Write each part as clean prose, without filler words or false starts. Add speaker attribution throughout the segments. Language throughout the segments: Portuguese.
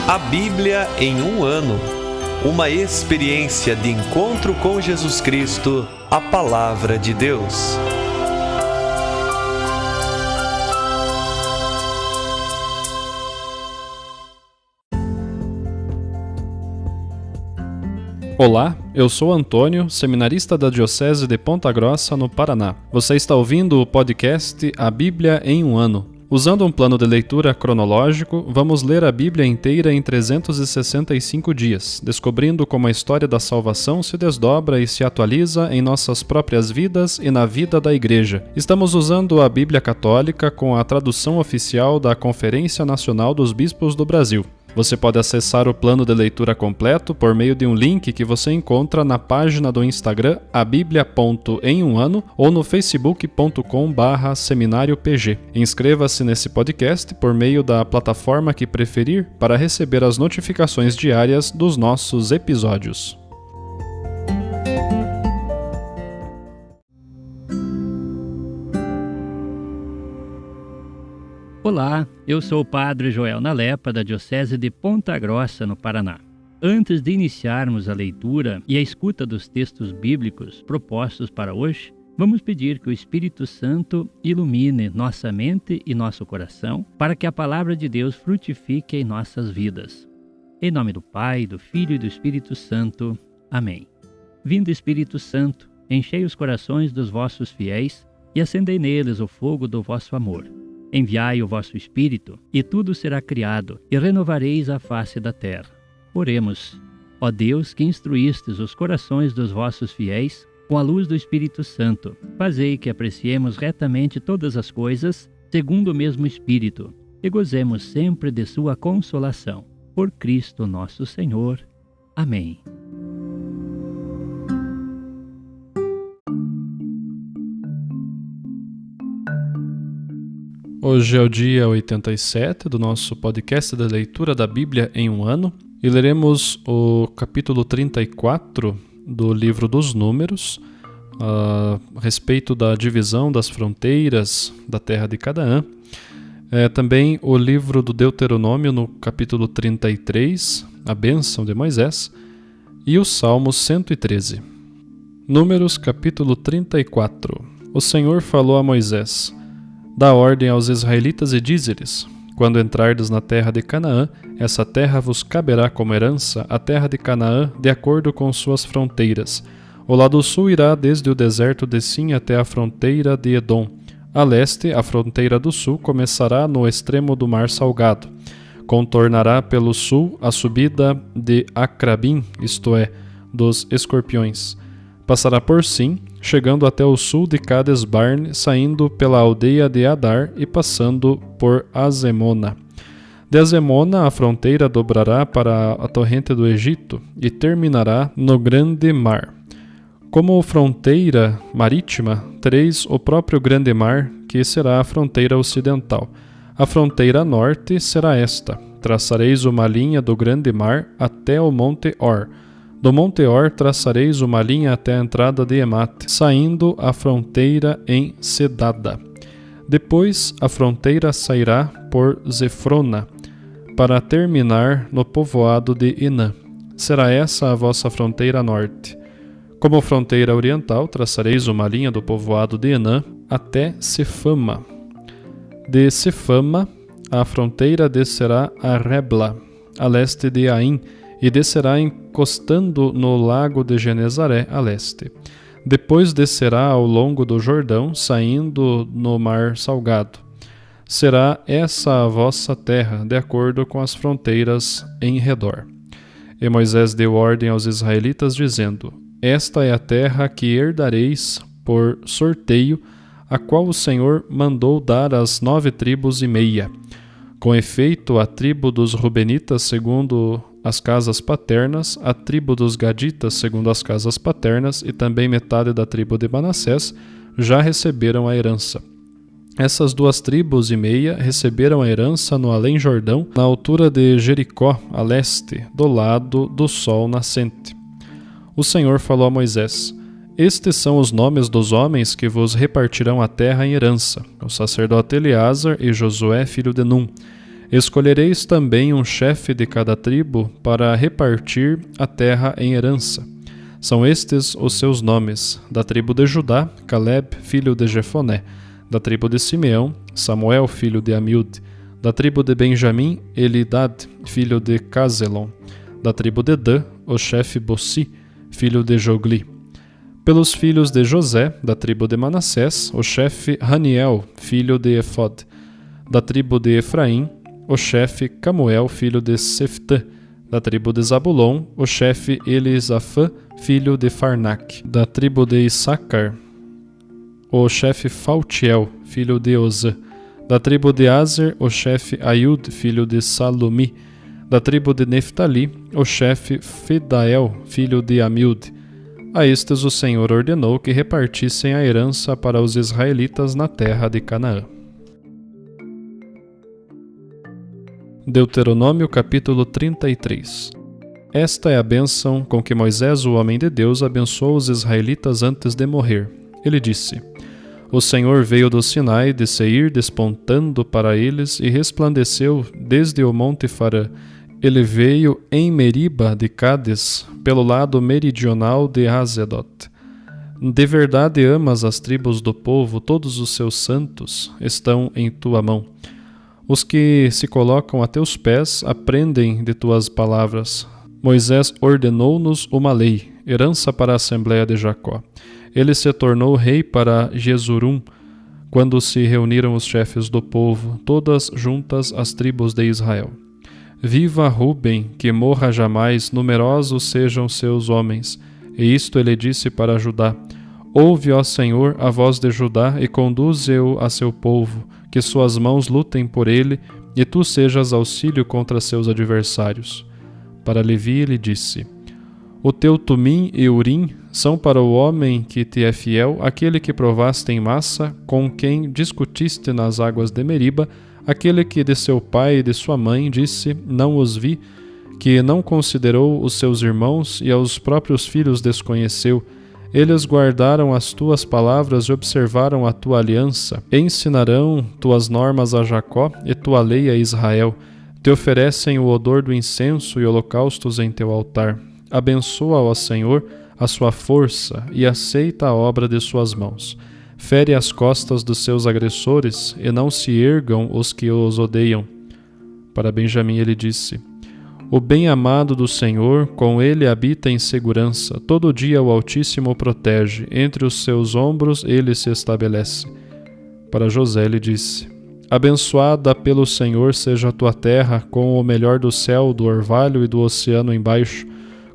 Speaker 1: A Bíblia em um ano. Uma experiência de encontro com Jesus Cristo, a Palavra de Deus.
Speaker 2: Olá, eu sou Antônio, seminarista da Diocese de Ponta Grossa, no Paraná. Você está ouvindo o podcast A Bíblia em um ano. Usando um plano de leitura cronológico, vamos ler a Bíblia inteira em 365 dias, descobrindo como a história da salvação se desdobra e se atualiza em nossas próprias vidas e na vida da Igreja. Estamos usando a Bíblia Católica com a tradução oficial da Conferência Nacional dos Bispos do Brasil. Você pode acessar o plano de leitura completo por meio de um link que você encontra na página do Instagram abiblia.emumano ou no facebook.com/seminariopg. Inscreva-se nesse podcast por meio da plataforma que preferir para receber as notificações diárias dos nossos episódios.
Speaker 3: Olá, eu sou o Padre Joel Nalepa, da Diocese de Ponta Grossa, no Paraná. Antes de iniciarmos a leitura e a escuta dos textos bíblicos propostos para hoje, vamos pedir que o Espírito Santo ilumine nossa mente e nosso coração para que a Palavra de Deus frutifique em nossas vidas. Em nome do Pai, do Filho e do Espírito Santo. Amém. Vindo Espírito Santo, enchei os corações dos vossos fiéis e acendei neles o fogo do vosso amor. Enviai o vosso Espírito, e tudo será criado, e renovareis a face da terra. Oremos. Ó Deus, que instruístes os corações dos vossos fiéis, com a luz do Espírito Santo, fazei que apreciemos retamente todas as coisas, segundo o mesmo Espírito, e gozemos sempre de sua consolação. Por Cristo nosso Senhor. Amém.
Speaker 2: Hoje é o dia 87 do nosso podcast da leitura da Bíblia em um ano e leremos o capítulo 34 do livro dos Números, a respeito da divisão das fronteiras da terra de Canaã. Também o livro do Deuteronômio no capítulo 33, a bênção de Moisés, e o Salmo 113. Números capítulo 34. O Senhor falou a Moisés: dá ordem aos israelitas e dize-lhes: quando entrardes na terra de Canaã, essa terra vos caberá como herança, a terra de Canaã, de acordo com suas fronteiras. O lado sul irá desde o deserto de Sim até a fronteira de Edom. A leste, a fronteira do sul começará no extremo do Mar Salgado. Contornará pelo sul a subida de Acrabim, isto é, dos escorpiões. Passará por Sim, chegando até o sul de Cades Barne, saindo pela aldeia de Adar e passando por Azemona. De Azemona, a fronteira dobrará para a torrente do Egito e terminará no Grande Mar. Como fronteira marítima, tereis o próprio Grande Mar, que será a fronteira ocidental. A fronteira norte será esta: traçareis uma linha do Grande Mar até o Monte Or. Do Monte Or traçareis uma linha até a entrada de Emate, saindo a fronteira em Cedada. Depois a fronteira sairá por Zefrona, para terminar no povoado de Inã. Será essa a vossa fronteira norte. Como fronteira oriental, traçareis uma linha do povoado de Inã até Cefama. De Cefama, a fronteira descerá a Rebla, a leste de Aim, e descerá encostando no lago de Genezaré, a leste. Depois descerá ao longo do Jordão, saindo no Mar Salgado. Será essa a vossa terra, de acordo com as fronteiras em redor. E Moisés deu ordem aos israelitas, dizendo: esta é a terra que herdareis por sorteio, a qual o Senhor mandou dar às 9 tribos e meia. Com efeito, a tribo dos Rubenitas, segundo as casas paternas, a tribo dos Gaditas, segundo as casas paternas, e também metade da tribo de Manassés, já receberam a herança. Essas 2 tribos e meia receberam a herança no Além Jordão, na altura de Jericó, a leste, do lado do sol nascente. O Senhor falou a Moisés: estes são os nomes dos homens que vos repartirão a terra em herança: o sacerdote Eleazar e Josué, filho de Num. Escolhereis também um chefe de cada tribo para repartir a terra em herança. São estes os seus nomes: da tribo de Judá, Caleb, filho de Jefoné; da tribo de Simeão, Samuel, filho de Amiúde; da tribo de Benjamim, Elidad, filho de Cazelon; da tribo de Dan, o chefe Bossi, filho de Jogli. Pelos filhos de José, da tribo de Manassés, o chefe Haniel, filho de Efod; da tribo de Efraim, o chefe Camuel, filho de Seftã; da tribo de Zabulon, o chefe Elisafã, filho de Farnac; da tribo de Issacar, o chefe Faltiel, filho de Ozã; da tribo de Aser, o chefe Aiud, filho de Salumi; da tribo de Neftali, o chefe Fedael, filho de Amiúde. A estes o Senhor ordenou que repartissem a herança para os israelitas na terra de Canaã. Deuteronômio capítulo 33. Esta é a bênção com que Moisés, o homem de Deus, abençoou os israelitas antes de morrer. Ele disse: O Senhor veio do Sinai de Seir, despontando para eles, e resplandeceu desde o monte Farã. Ele veio em Meriba de Cádiz, pelo lado meridional de Hazedot. De verdade amas as tribos do povo, todos os seus santos estão em tua mão. Os que se colocam a teus pés aprendem de tuas palavras. Moisés ordenou-nos uma lei, herança para a Assembleia de Jacó. Ele se tornou rei para Jesurum, quando se reuniram os chefes do povo, todas juntas as tribos de Israel. Viva Ruben, que morra jamais, numerosos sejam seus homens. E isto ele disse para Judá: Ouve, ó Senhor, a voz de Judá, e conduze-o a seu povo, que suas mãos lutem por ele, e tu sejas auxílio contra seus adversários. Para Levi ele disse: O teu Tumim e Urim são para o homem que te é fiel, aquele que provaste em Massa, com quem discutiste nas águas de Meriba, aquele que de seu pai e de sua mãe disse: Não os vi, que não considerou os seus irmãos e aos próprios filhos desconheceu. Eles guardaram as tuas palavras e observaram a tua aliança. Ensinarão tuas normas a Jacó e tua lei a Israel. Te oferecem o odor do incenso e holocaustos em teu altar. Abençoa, ó Senhor, a sua força e aceita a obra de suas mãos. Fere as costas dos seus agressores e não se ergam os que os odeiam. Para Benjamim ele disse: O bem-amado do Senhor, com ele habita em segurança. Todo dia o Altíssimo o protege. Entre os seus ombros ele se estabelece. Para José ele disse: Abençoada pelo Senhor seja a tua terra, com o melhor do céu, do orvalho e do oceano embaixo,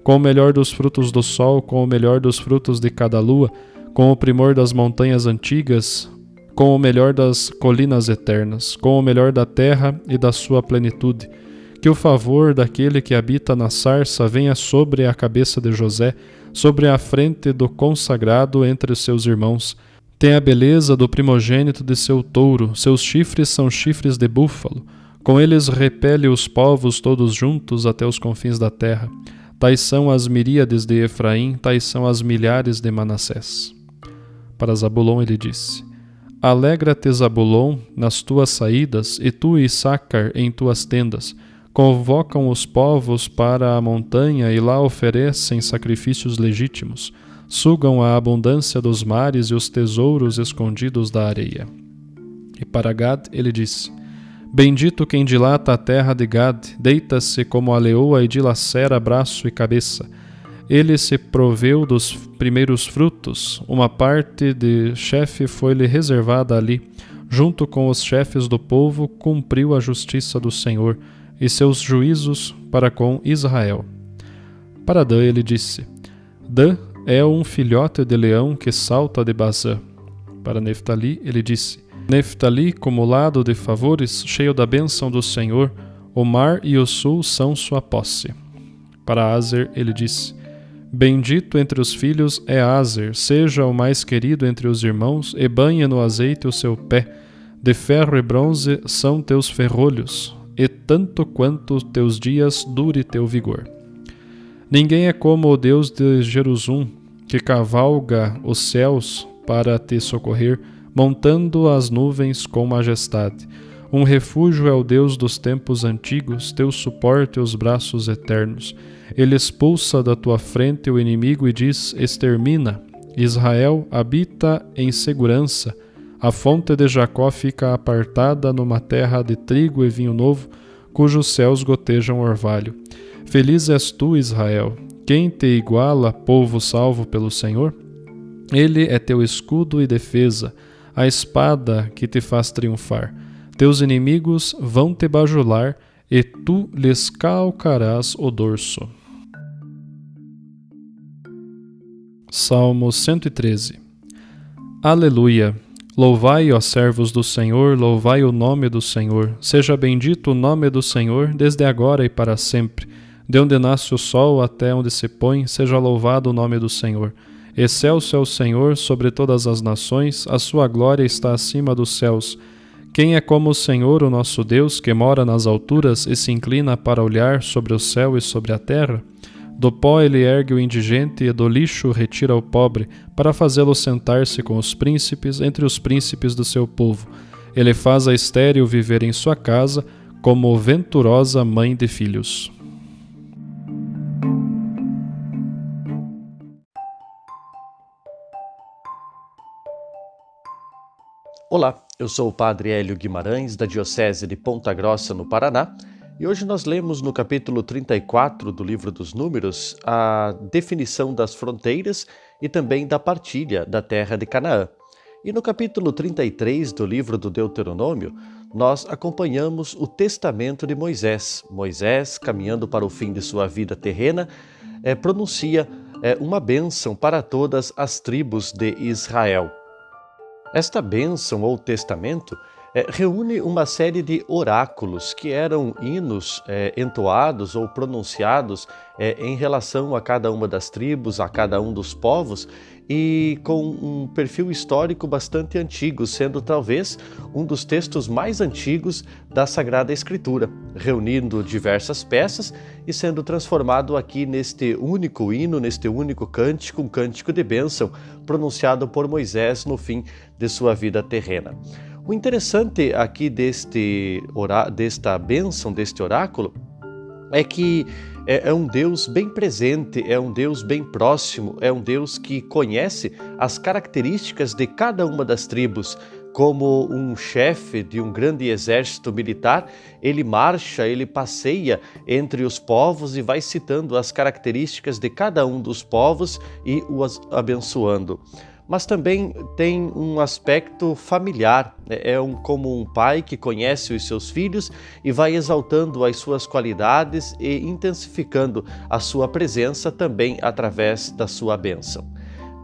Speaker 2: com o melhor dos frutos do sol, com o melhor dos frutos de cada lua, com o primor das montanhas antigas, com o melhor das colinas eternas, com o melhor da terra e da sua plenitude. Que o favor daquele que habita na sarça venha sobre a cabeça de José, sobre a frente do consagrado entre os seus irmãos. Tem a beleza do primogênito de seu touro, seus chifres são chifres de búfalo. Com eles repele os povos todos juntos até os confins da terra. Tais são as miríades de Efraim, tais são as milhares de Manassés. Para Zabulon ele disse: Alegra-te, Zabulon, nas tuas saídas, e tu, Issacar, em tuas tendas. Convocam os povos para a montanha e lá oferecem sacrifícios legítimos. Sugam a abundância dos mares e os tesouros escondidos da areia. E para Gad ele disse: Bendito quem dilata a terra de Gad, deita-se como a leoa e dilacera braço e cabeça. Ele se proveu dos primeiros frutos, uma parte de chefe foi-lhe reservada ali. Junto com os chefes do povo, cumpriu a justiça do Senhor e seus juízos para com Israel. Para Dan ele disse: Dan é um filhote de leão que salta de Bazã. Para Neftali ele disse: Neftali, cumulado de favores, cheio da bênção do Senhor, o mar e o sul são sua posse. Para Aser ele disse: Bendito entre os filhos é Aser, seja o mais querido entre os irmãos, e banhe no azeite o seu pé. De ferro e bronze são teus ferrolhos, e tanto quanto teus dias dure teu vigor. Ninguém é como o Deus de Jerusalém, que cavalga os céus para te socorrer, montando as nuvens com majestade. Um refúgio é o Deus dos tempos antigos, teu suporte os braços eternos. Ele expulsa da tua frente o inimigo e diz: extermina. Israel habita em segurança. A fonte de Jacó fica apartada numa terra de trigo e vinho novo, cujos céus gotejam orvalho. Feliz és tu, Israel. Quem te iguala, povo salvo pelo Senhor? Ele é teu escudo e defesa, a espada que te faz triunfar. Teus inimigos vão te bajular e tu lhes calcarás o dorso. Salmo 113. Aleluia! Louvai, ó servos do Senhor, louvai o nome do Senhor. Seja bendito o nome do Senhor, desde agora e para sempre. De onde nasce o sol até onde se põe, seja louvado o nome do Senhor. Excelso é o Senhor sobre todas as nações, a sua glória está acima dos céus. Quem é como o Senhor, o nosso Deus, que mora nas alturas e se inclina para olhar sobre o céu e sobre a terra? Do pó ele ergue o indigente e do lixo retira o pobre, para fazê-lo sentar-se com os príncipes, entre os príncipes do seu povo. Ele faz a estéril viver em sua casa, como venturosa mãe de filhos.
Speaker 1: Olá, eu sou o Padre Hélio Guimarães, da Diocese de Ponta Grossa, no Paraná, e hoje nós lemos no capítulo 34 do Livro dos Números a definição das fronteiras e também da partilha da terra de Canaã. E no capítulo 33 do livro do Deuteronômio, nós acompanhamos o testamento de Moisés. Moisés, caminhando para o fim de sua vida terrena, pronuncia uma bênção para todas as tribos de Israel. Esta bênção ou testamento reúne uma série de oráculos que eram hinos entoados ou pronunciados em relação a cada uma das tribos, a cada um dos povos, e com um perfil histórico bastante antigo, sendo talvez um dos textos mais antigos da Sagrada Escritura, reunindo diversas peças e sendo transformado aqui neste único hino, neste único cântico, um cântico de bênção pronunciado por Moisés no fim de sua vida terrena. O interessante aqui desta bênção, deste oráculo, é que é um Deus bem presente, é um Deus bem próximo, é um Deus que conhece as características de cada uma das tribos. Como um chefe de um grande exército militar, ele marcha, ele passeia entre os povos e vai citando as características de cada um dos povos e os abençoando. Mas também tem um aspecto familiar, como um pai que conhece os seus filhos e vai exaltando as suas qualidades e intensificando a sua presença também através da sua bênção.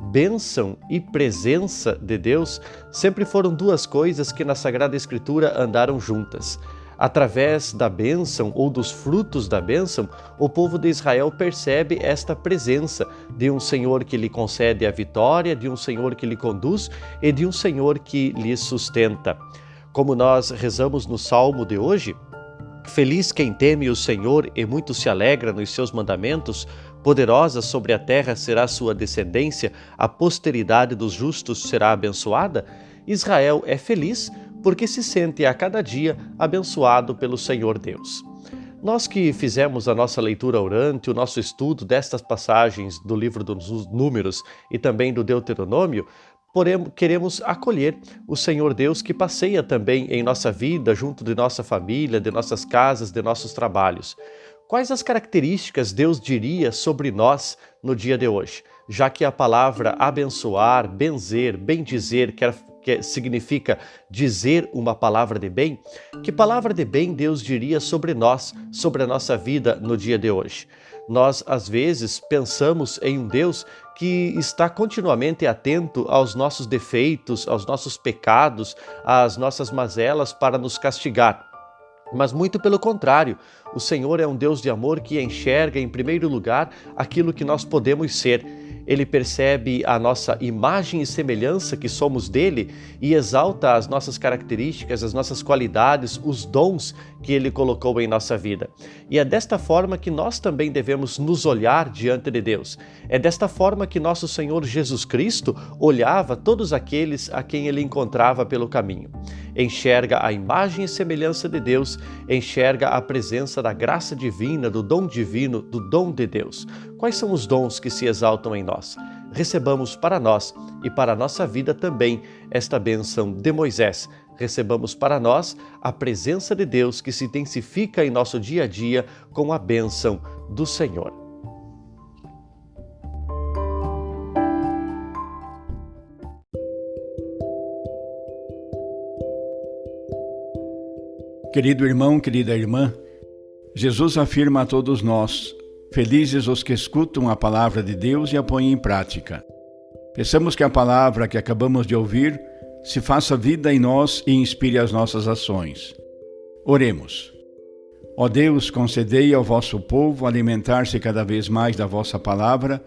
Speaker 1: Bênção e presença de Deus sempre foram duas coisas que na Sagrada Escritura andaram juntas. Através da bênção ou dos frutos da bênção, o povo de Israel percebe esta presença de um Senhor que lhe concede a vitória, de um Senhor que lhe conduz e de um Senhor que lhe sustenta. Como nós rezamos no Salmo de hoje, feliz quem teme o Senhor e muito se alegra nos seus mandamentos, poderosa sobre a terra será sua descendência, a posteridade dos justos será abençoada. Israel é feliz porque se sente a cada dia abençoado pelo Senhor Deus. Nós que fizemos a nossa leitura orante, o nosso estudo destas passagens do livro dos Números e também do Deuteronômio, queremos acolher o Senhor Deus que passeia também em nossa vida, junto de nossa família, de nossas casas, de nossos trabalhos. Quais as características Deus diria sobre nós no dia de hoje? Já que a palavra abençoar, benzer, bendizer, que significa dizer uma palavra de bem, que palavra de bem Deus diria sobre nós, sobre a nossa vida no dia de hoje? Nós, às vezes, pensamos em um Deus que está continuamente atento aos nossos defeitos, aos nossos pecados, às nossas mazelas para nos castigar. Mas muito pelo contrário, o Senhor é um Deus de amor que enxerga, em primeiro lugar, aquilo que nós podemos ser. Ele percebe a nossa imagem e semelhança que somos dele e exalta as nossas características, as nossas qualidades, os dons que ele colocou em nossa vida. E é desta forma que nós também devemos nos olhar diante de Deus. É desta forma que nosso Senhor Jesus Cristo olhava todos aqueles a quem ele encontrava pelo caminho. enxerga a imagem e semelhança de Deus, enxerga a presença da graça divina, do dom divino, do dom de Deus. Quais são os dons que se exaltam em nós? Recebamos para nós e para a nossa vida também esta bênção de Moisés. Recebamos para nós a presença de Deus que se intensifica em nosso dia a dia com a bênção do Senhor.
Speaker 4: Querido irmão, querida irmã, Jesus afirma a todos nós: felizes os que escutam a palavra de Deus e a põem em prática. Peçamos que a palavra que acabamos de ouvir se faça vida em nós e inspire as nossas ações. Oremos. Ó Deus, concedei ao vosso povo alimentar-se cada vez mais da vossa palavra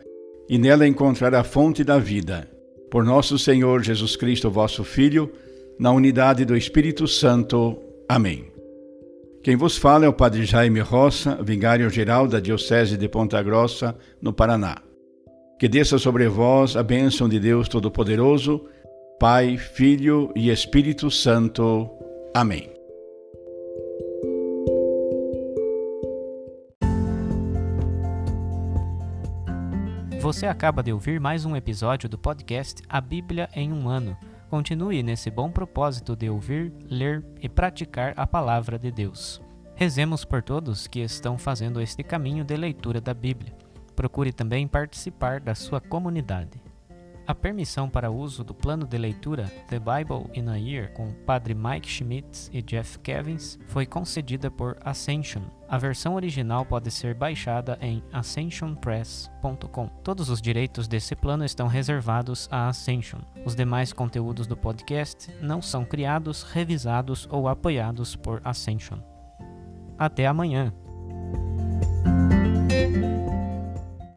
Speaker 4: e nela encontrar a fonte da vida. Por nosso Senhor Jesus Cristo, vosso Filho, na unidade do Espírito Santo. Amém. Quem vos fala é o Padre Jaime Roça, vigário-geral da Diocese de Ponta Grossa, no Paraná. Que desça sobre vós a bênção de Deus Todo-Poderoso, Pai, Filho e Espírito Santo. Amém.
Speaker 5: Você acaba de ouvir mais um episódio do podcast A Bíblia em um Ano. Continue nesse bom propósito de ouvir, ler e praticar a palavra de Deus. Rezemos por todos que estão fazendo este caminho de leitura da Bíblia. Procure também participar da sua comunidade. A permissão para uso do plano de leitura The Bible in a Year com Padre Mike Schmitz e Jeff Kevins foi concedida por Ascension. A versão original pode ser baixada em ascensionpress.com. Todos os direitos desse plano estão reservados à Ascension. Os demais conteúdos do podcast não são criados, revisados ou apoiados por Ascension. Até amanhã!